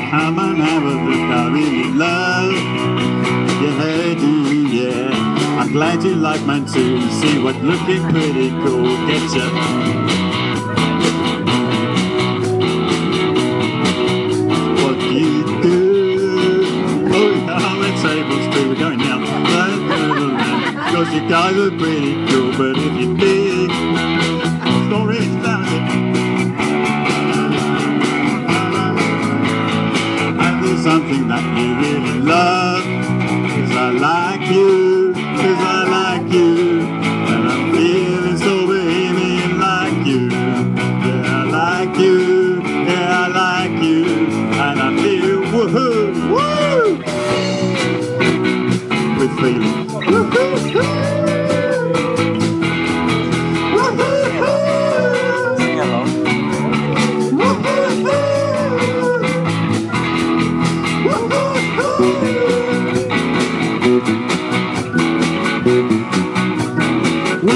come and have a look. I really love your hairdo, yeah. I'm glad you like mine too. See what looking pretty cool gets you. What do you do? Oh yeah, the tables too. We're going now. Cause you guys are pretty cool, but if you dig, story is down it. Something that you really love, 'cause I like you, 'cause I like you, and I'm feeling so bohemian like you. Yeah, I like you, yeah, I like you, and I feel woohoo, woo! With feeling woohoo, Sing along.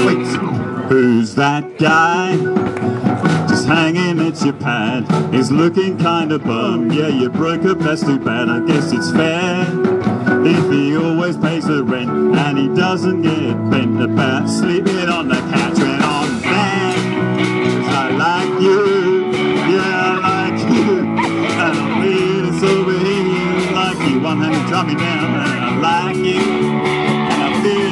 Wait, who's that guy? Just hanging at your pad. He's looking kinda bummed. Yeah, you broke up, that's too bad. I guess it's fair if he always pays the rent and he doesn't get bent about sleeping on the couch when I'm there. 'Cause I like you, yeah, I like you, and I'm feeling so bohemian like you. One hand to drop me down, and I like you, and I feel.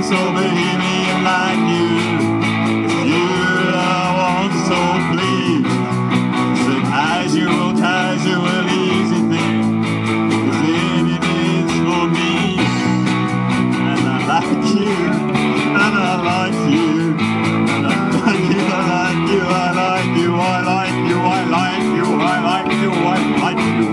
So bohemian like you, you I want so please. It's a casual, easy thing, 'cause it is for me. And I like you, and I like you, and I like you, I like you, I like you, I like you, I like you, I like you, I like you.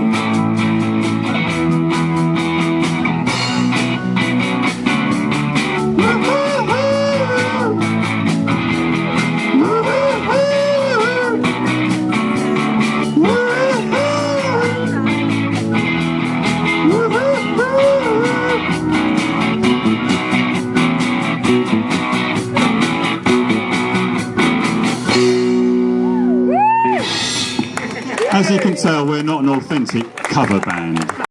As you can tell, we're not an authentic cover band.